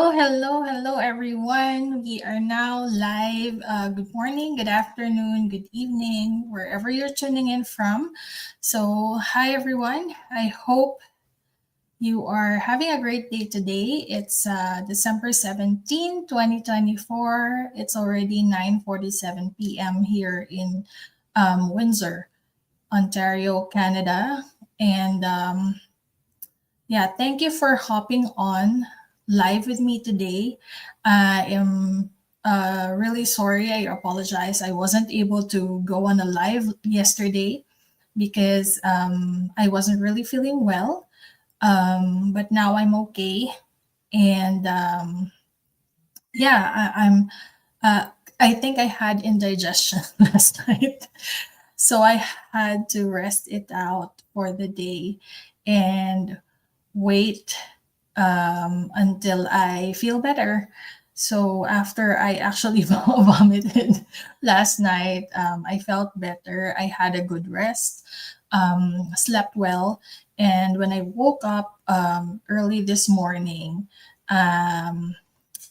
Hello, everyone. We are now live. Good morning, good afternoon, good evening, wherever you're tuning in from. So, hi, everyone. I hope you are having a great day today. It's December 17, 2024. It's already 9:47 p.m. here in Windsor, Ontario, Canada. And yeah, thank you for hopping on live with me today. I am really sorry. I apologize. I wasn't able to go on a live yesterday because I wasn't really feeling well. But now I'm okay. And yeah, uh, I think I had indigestion last night. So I had to rest it out for the day and wait until I feel better. So after I actually vomited last night, I felt better. I had a good rest, slept well, and when I woke up early this morning, um,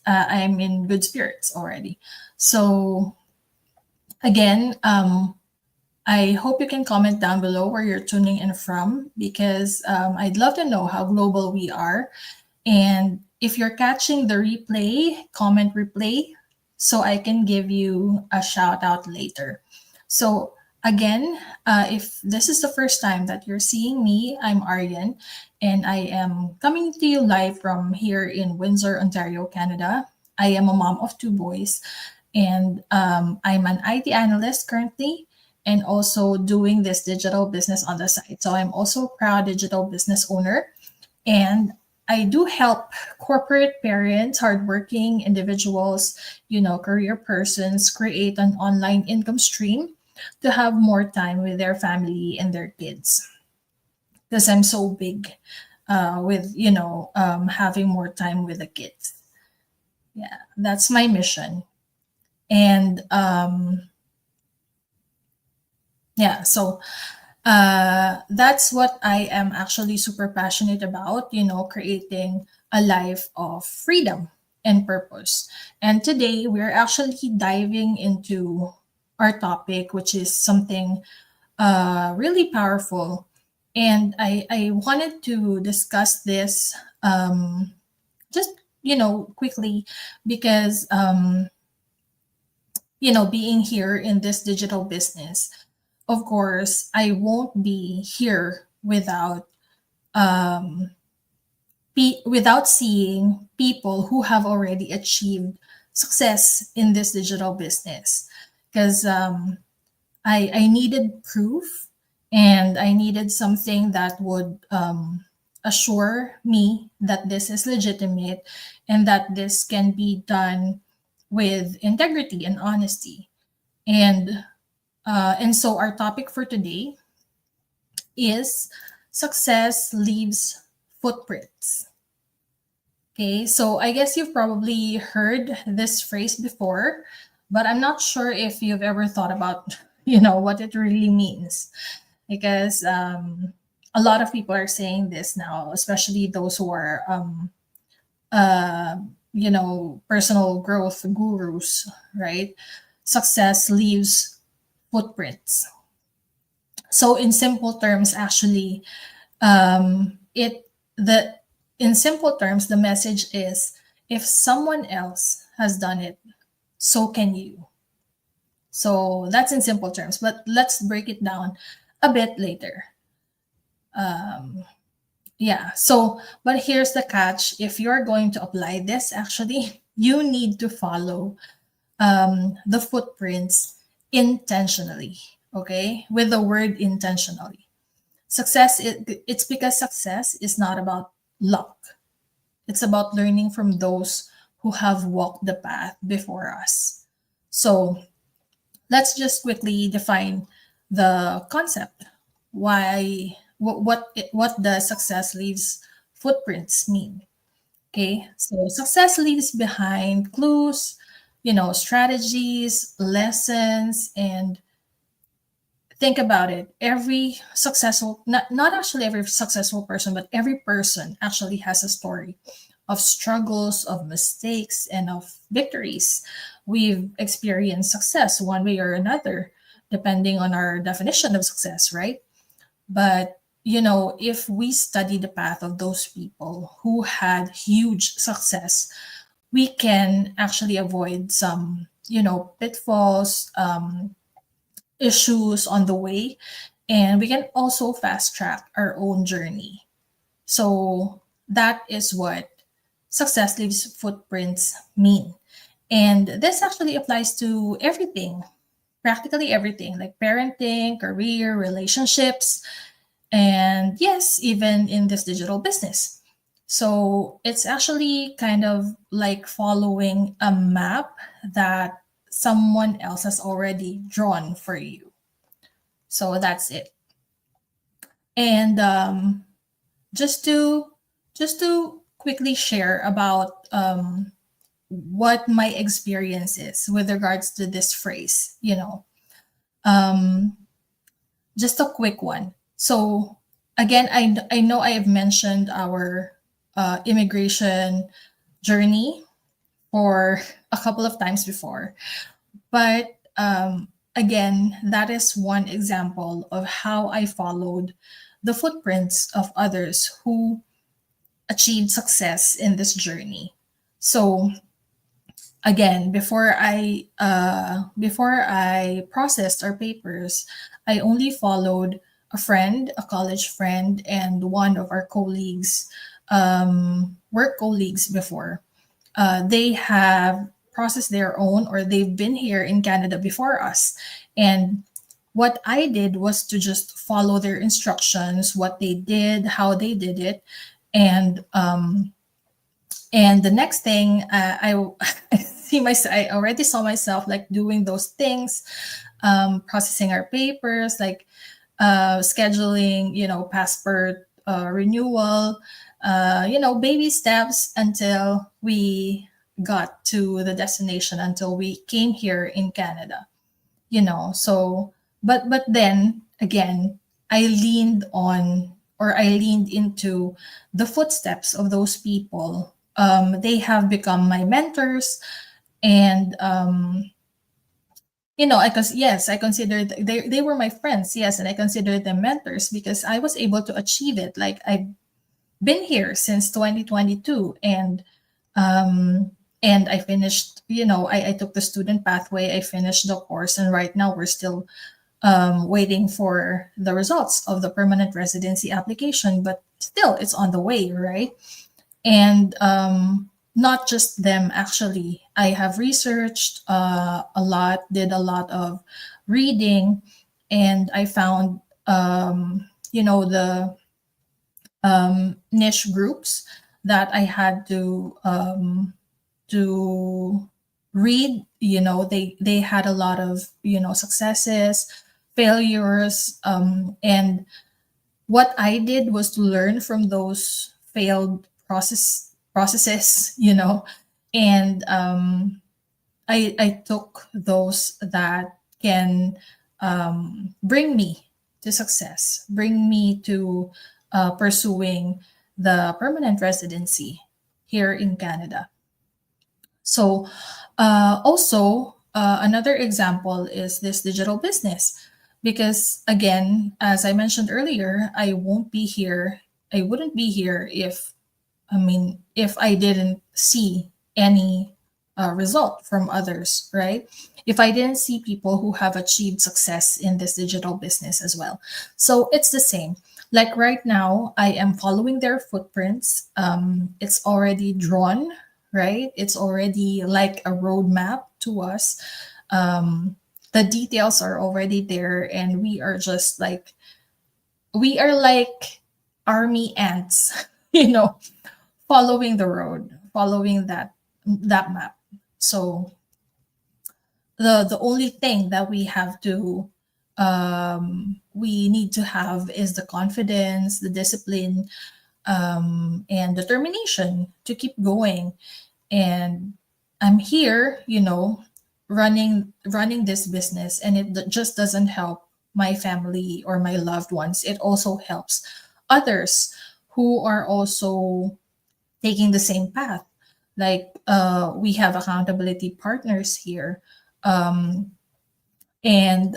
I'm in good spirits already. So again, I hope you can comment down below where you're tuning in from because I'd love to know how global we are. And if you're catching the replay, comment replay so I can give you a shout out later. So, again, if this is the first time that you're seeing me, I'm Aryan and I am coming to you live from here in Windsor, Ontario, Canada. I am a mom of two boys and I'm an IT analyst currently and also doing this digital business on the side. So, I'm also a proud digital business owner and I do help corporate parents, hardworking individuals, career persons create an online income stream to have more time with their family and their kids. Because I'm so big with, having more time with the kids. Yeah, that's my mission. And yeah, so that's what I am actually super passionate about, creating a life of freedom and purpose. And today we're actually diving into our topic, which is something really powerful. And I wanted to discuss this just, quickly because, being here in this digital business, of course, I won't be here um, without seeing people who have already achieved success in this digital business. Because I needed proof and I needed something that would assure me that this is legitimate and that this can be done with integrity and honesty. And and so our topic for today is success leaves footprints. Okay, so I guess you've probably heard this phrase before, but I'm not sure if you've ever thought about, what it really means. Because a lot of people are saying this now, especially those who are, uh, personal growth gurus, right? Success leaves footprints. So, in simple terms, actually, it the in simple terms the message is if someone else has done it, so can you. So that's in simple terms, but let's break it down a bit later. Yeah, so but here's the catch: if you're going to apply this, actually you need to follow the footprints intentionally. Okay, with the word intentionally. It's because success is not about luck. It's about learning from those who have walked the path before us. So let's just quickly define the concept. What the success leaves footprints mean? Okay, so success leaves behind clues, strategies, lessons, and think about it. Every successful, not actually every successful person, but every person actually has a story of struggles, of mistakes, and of victories. We've experienced success one way or another, depending on our definition of success, right? But if we study the path of those people who had huge success, we can actually avoid some, pitfalls, issues on the way, and we can also fast track our own journey. So that is what success leaves footprints mean. And this actually applies to everything, practically everything, like parenting, career, relationships, and yes, even in this digital business. So it's actually kind of like following a map that someone else has already drawn for you. So that's it. And just to just to quickly share about what my experience is with regards to this phrase, um, just a quick one. So again, I know I have mentioned our immigration journey for a couple of times before, but again, that is one example of how I followed the footprints of others who achieved success in this journey. So again, before I processed our papers, I only followed a friend, a college friend, and one of our colleagues, work colleagues before. They have processed their own, or they've been here in Canada before us. And what I did was to just follow their instructions, what they did, how they did it. And the next thing, I already saw myself like doing those things, processing our papers, like scheduling, passport renewal, baby steps until we got to the destination, until we came here in Canada. So, but then again, I leaned into the footsteps of those people. They have become my mentors, and I consider they were my friends, yes, and I consider them mentors because I was able to achieve it. Like, I've been here since 2022, and I finished, I took the student pathway, I finished the course, and right now we're still waiting for the results of the permanent residency application, but still it's on the way, right? And not just them, actually. I have researched a lot, did a lot of reading, and I found, the niche groups that I had to read. They had a lot of, successes, failures, and what I did was to learn from those failed processes, and I took those that can bring me to success, bring me to pursuing the permanent residency here in Canada. So, also, another example is this digital business. Because again, as I mentioned earlier, I wouldn't be here if I didn't see any result from others, right? If I didn't see people who have achieved success in this digital business as well. So it's the same. Like right now, I am following their footprints. It's already drawn, right? It's already like a roadmap to us. The details are already there, and we are like army ants, you know, following the road, following that map. So the only thing that we need to have is the confidence, the discipline, and determination to keep going. And I'm here, running this business, and just doesn't help my family or my loved ones. It also helps others who are also taking the same path. Like we have accountability partners here, um, and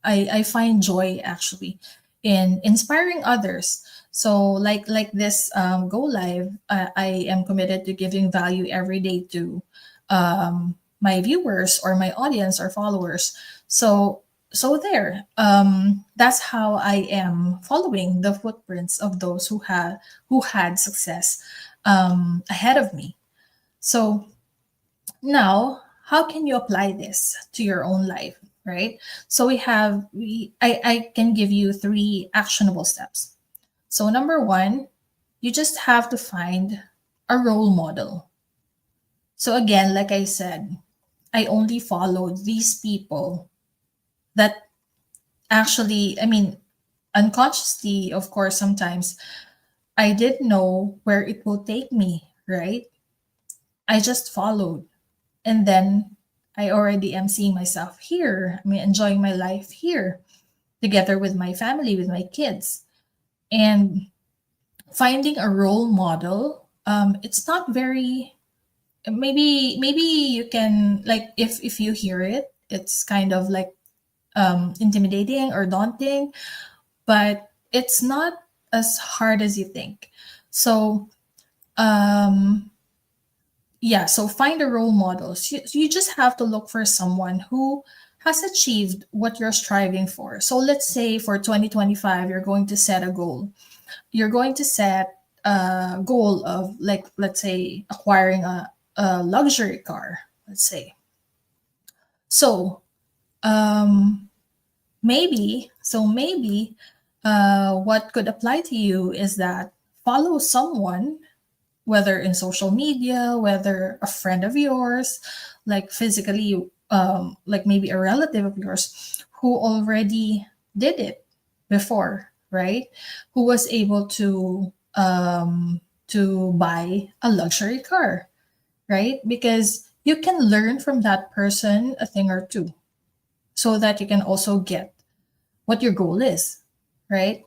I find joy actually in inspiring others. So like this go live, I am committed to giving value every day to my viewers or my audience or followers. So there, that's how I am following the footprints of those who had success ahead of me. So now, how can you apply this to your own life, right? So I can give you three actionable steps. So number one, you just have to find a role model. So again, like I said, I only followed these people that actually, I mean, unconsciously, of course, sometimes I didn't know where it will take me, right? I just followed. And then I already am seeing myself here. I mean, enjoying my life here together with my family, with my kids. And finding a role model, it's not very, maybe you can, like, if you hear it, it's kind of like intimidating or daunting, but it's not as hard as you think. So, um, yeah, so find a role model. You just have to look for someone who has achieved what you're striving for. So let's say for 2025, you're going to set a goal. You're going to set a goal of, like, let's say, acquiring a luxury car, let's say. So um, maybe what could apply to you is that follow someone, whether in social media, whether a friend of yours, like physically, like maybe a relative of yours who already did it before, right? Who was able to buy a luxury car, right? Because you can learn from that person a thing or two, so that you can also get what your goal is, right?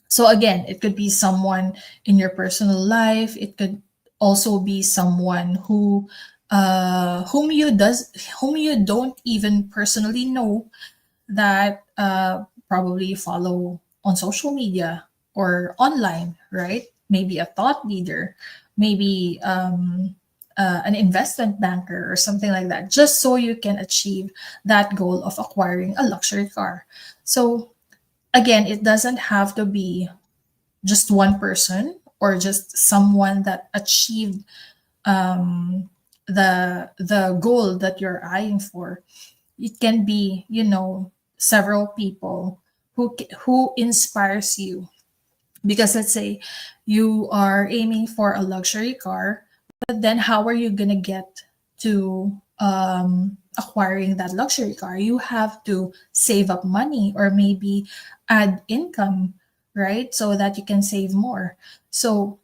So again, it could be someone in your personal life. It could also be someone whom you don't even personally know, that probably follow on social media or online, right? Maybe a thought leader, maybe an investment banker or something like that, just so you can achieve that goal of acquiring a luxury car. So again, it doesn't have to be just one person or just someone that achieved the goal that you're eyeing for. It can be, several people who inspires you. Because let's say you are aiming for a luxury car, but then how are you gonna get to acquiring that luxury car? You have to save up money or maybe add income, right? So that you can save more. So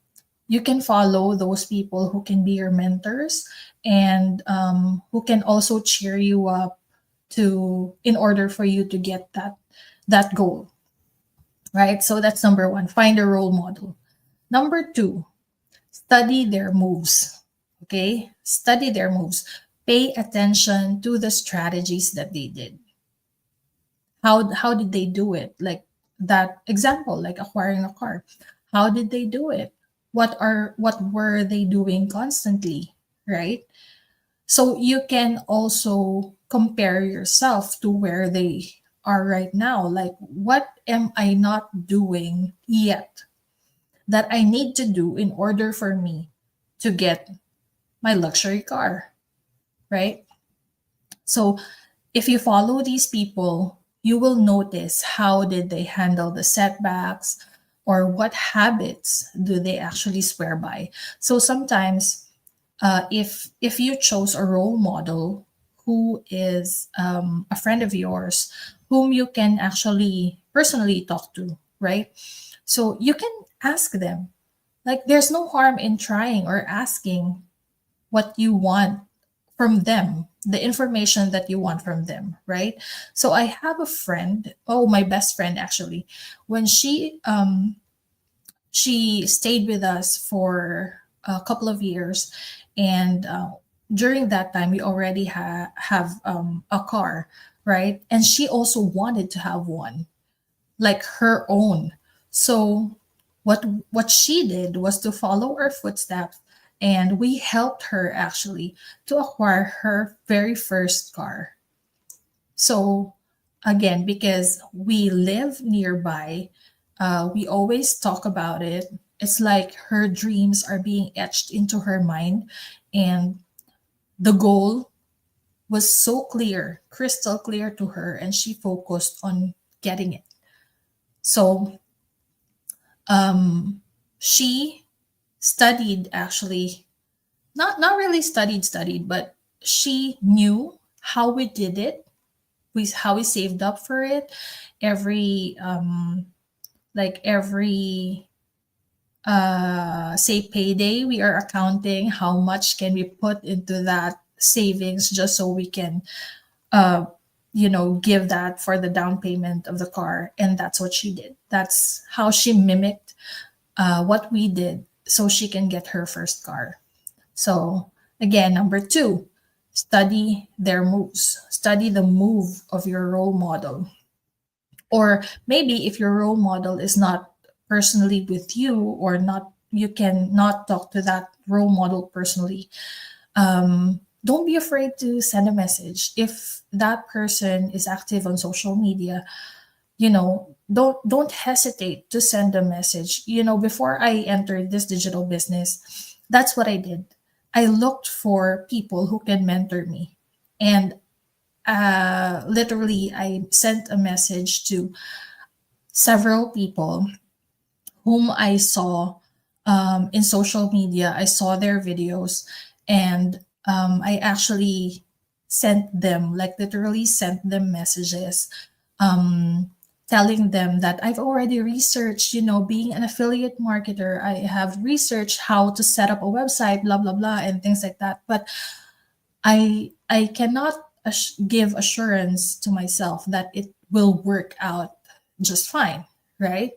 you can follow those people who can be your mentors, and who can also cheer you up to in order for you to get that goal, right? So that's number one, find a role model. Number two, study their moves. Okay, study their moves. Pay attention to the strategies that they did. How did they do it? Like that example, like acquiring a car. How did they do it? What were they doing constantly, right? So you can also compare yourself to where they are right now. Like, what am I not doing yet that I need to do in order for me to get my luxury car, right? So if you follow these people, you will notice how did they handle the setbacks, or what habits do they actually swear by. So sometimes, if you chose a role model who is a friend of yours, whom you can actually personally talk to, right? So you can ask them. Like, there's no harm in trying or asking what you want from them, the information that you want from them, right? So I have a friend, oh, my best friend actually, when she she stayed with us for a couple of years, and during that time we already have a car, right? And she also wanted to have one, like her own. So what she did was to follow our footsteps, and we helped her actually to acquire her very first car. So again, because we live nearby, we always talk about it. It's like her dreams are being etched into her mind, and the goal was so clear, crystal clear to her, and she focused on getting it. So um, she studied actually, not really studied, but she knew how we did it, how we saved up for it. Every every say payday, we are accounting how much can we put into that savings just so we can uh give that for the down payment of the car. And that's what she did. That's how she mimicked what we did so she can get her first car. So again, number two, study their moves. Study the move of your role model. Or maybe if your role model is not personally with you, or not, you can not talk to that role model personally, don't be afraid to send a message. If that person is active on social media, don't hesitate to send a message. Before I entered this digital business, that's what I did. I looked for people who can mentor me, and literally I sent a message to several people whom I saw in social media. I saw their videos, and I actually sent them, like literally sent them messages, um, telling them that I've already researched, being an affiliate marketer. I have researched how to set up a website, blah, blah, blah, and things like that. But I cannot give assurance to myself that it will work out just fine, right?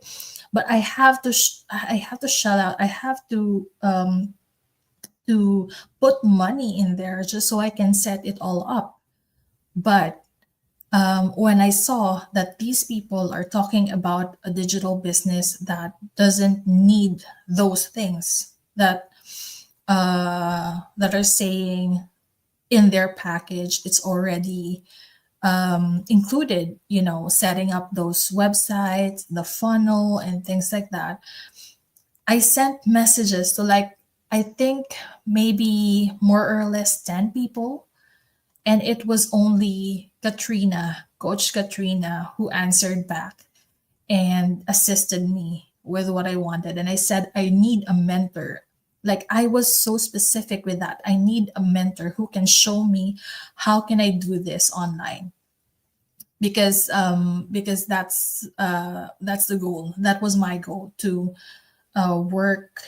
But I have to shell out. I have to put money in there just so I can set it all up. But when I saw that these people are talking about a digital business that doesn't need those things, that are saying in their package it's already included, setting up those websites, the funnel, and things like that. I sent messages to, like, I think maybe more or less 10 people. And it was only Katrina, Coach Katrina, who answered back and assisted me with what I wanted. And I said, I need a mentor. Like, I was so specific with that. I need a mentor who can show me how can I do this online, because that's the goal. That was my goal, to work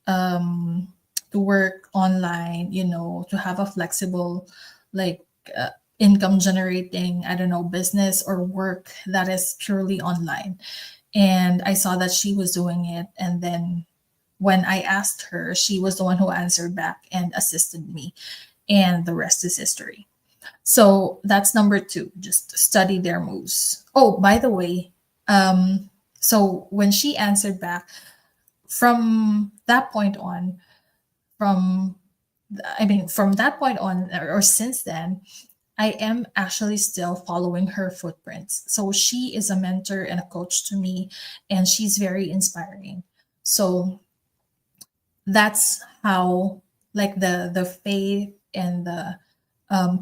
to work online, to have a flexible, like, income generating, I don't know, business or work that is purely online. And I saw that she was doing it, and then when I asked her, she was the one who answered back and assisted me, and the rest is history. So that's number two, just study their moves. Oh, by the way, so when she answered back, from that point on, from from that point on, or since then, I am actually still following her footprints. So she is a mentor and a coach to me, and she's very inspiring. So that's how, like, the faith and the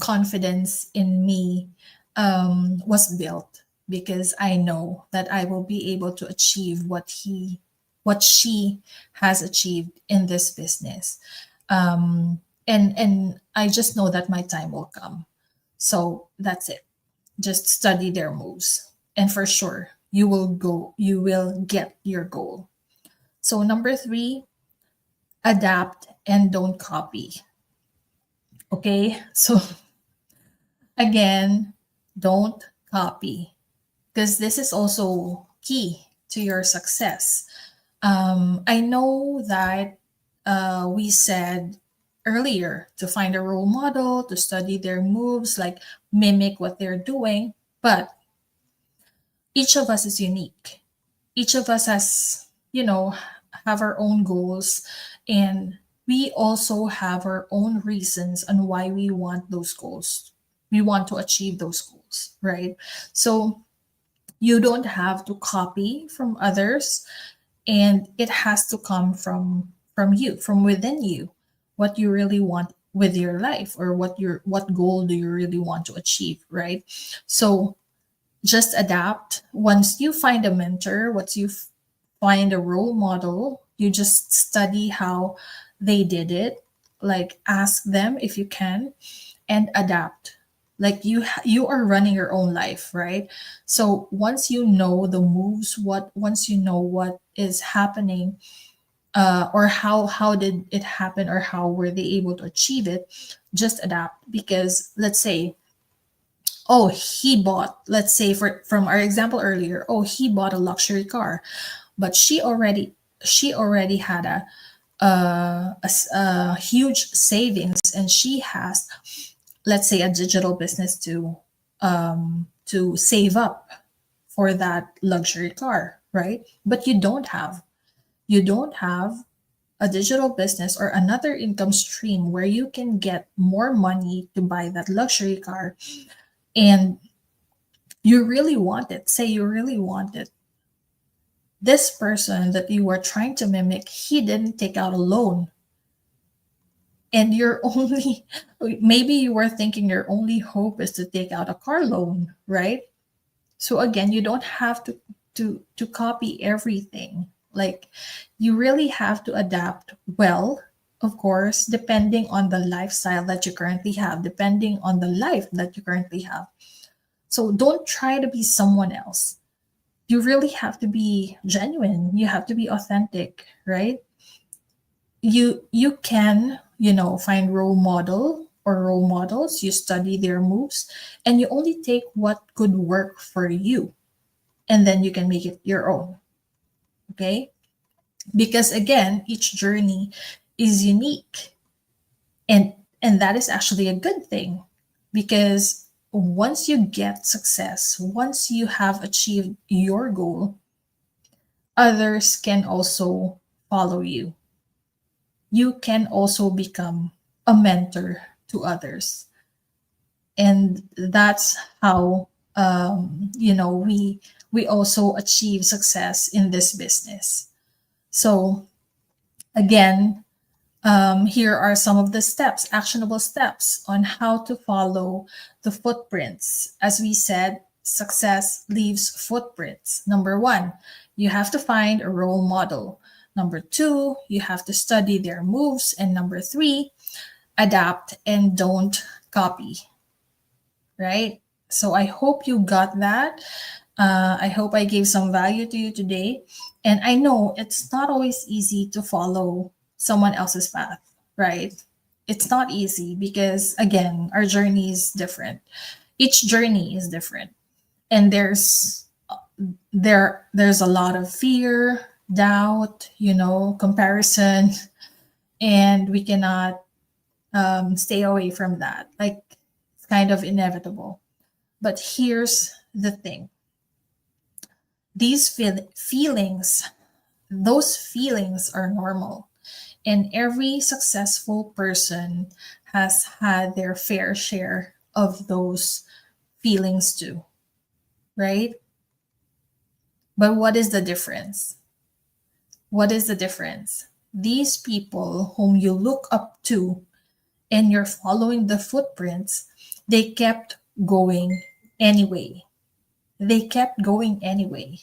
confidence in me was built, because I know that I will be able to achieve what she has achieved in this business. And I just know that my time will come. So that's it. Just study their moves, and for sure you will get your goal. So number three, adapt and don't copy. Okay, so again, don't copy, because this is also key to your success. I know that we said earlier to find a role model, to study their moves, like mimic what they're doing. But each of us is unique. Each of us has, have our own goals, and we also have our own reasons on why we want those goals. We want to achieve those goals, right? So you don't have to copy from others, and it has to come from you, from within you, what you really want with your life, or what goal do you really want to achieve, right? So just adapt. Once you find a mentor, once you find a role model, you just study how they did it, like ask them if you can, and adapt. Like you are running your own life, right? So once you know the moves, what once you know what is happening, or how did it happen, or how were they able to achieve it, just adapt. Because let's say, oh, he bought, let's say, from our example earlier, oh, he bought a luxury car, but she already had a huge savings, and she has, let's say, a digital business to save up for that luxury car, right? But you don't have a digital business or another income stream where you can get more money to buy that luxury car, and you really want it. Say you really want it. This person that you were trying to mimic, he didn't take out a loan. And you're only, maybe you were thinking your only hope is to take out a car loan, right? So again, you don't have to copy everything. Like, you really have to adapt well, of course, depending on the lifestyle that you currently have, depending on the life that you currently have. So don't try to be someone else. You really have to be genuine. You have to be authentic, right? You can, find role models, you study their moves, and you only take what could work for you, and then you can make it your own. Okay, because again, each journey is unique, and that is actually a good thing, because once you get success, once you have achieved your goal, others can also follow you. You can also become a mentor to others, and that's how, we also achieve success in this business. So again, here are some of the steps, actionable steps on how to follow the footprints. As we said, success leaves footprints. Number one, you have to find a role model. Number two, you have to study their moves. And number three, adapt and don't copy, right? So I hope you got that. I hope I gave some value to you today. And I know it's not always easy to follow someone else's path, right? It's not easy because, again, our journey is different. Each journey is different. And there's a lot of fear, doubt, comparison, and we cannot stay away from that. Like, it's kind of inevitable. But here's the thing: these feelings, those feelings are normal. And every successful person has had their fair share of those feelings too, right? But what is the difference? What is the difference? These people whom you look up to and you're following the footprints, they kept going anyway. They kept going anyway.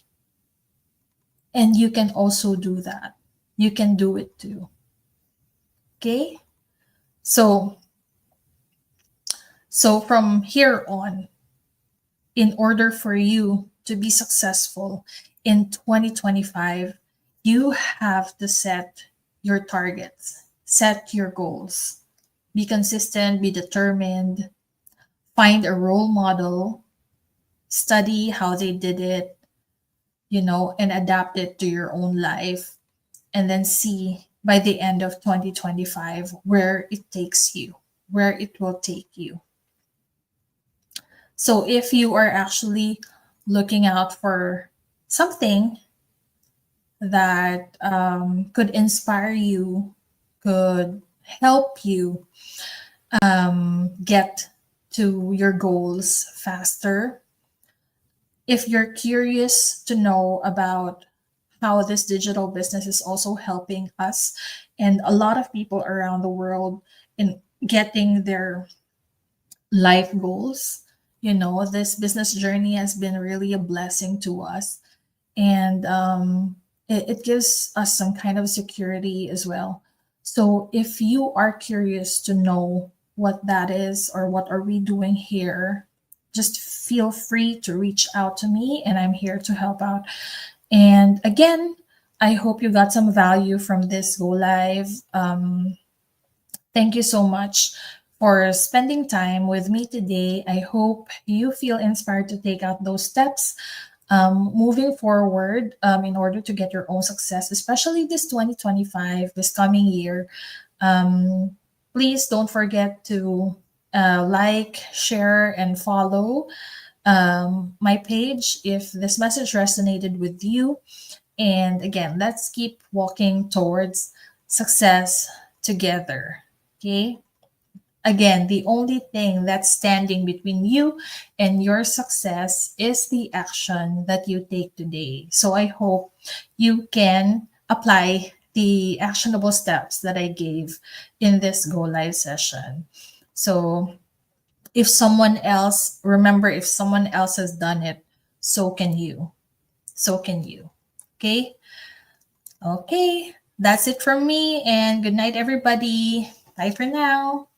And you can also do that. You can do it too. Okay? So from here on, in order for you to be successful in 2025, you have to set your targets, set your goals. Be consistent, be determined, find a role model, study how they did it, and adapt it to your own life. and then see by the end of 2025 where it takes you, where it will take you. So if you are actually looking out for something that could inspire you, could help you get to your goals faster, if you're curious to know about how this digital business is also helping us and a lot of people around the world in getting their life goals, this business journey has been really a blessing to us. And it gives us some kind of security as well. So if you are curious to know what that is or what are we doing here, just feel free to reach out to me and I'm here to help out. And again, I hope you got some value from this go live. Thank you so much for spending time with me today. I hope you feel inspired to take out those steps moving forward in order to get your own success, especially this 2025, this coming year. Um, Please don't forget to like, share, and follow my page if this message resonated with you. And again, let's keep walking towards success together. Okay. Again, the only thing that's standing between you and your success is the action that you take today. So I hope you can apply the actionable steps that I gave in this Go Live session. So if someone else has done it, so can you. So can you. Okay. Okay. That's it from me. And good night, everybody. Bye for now.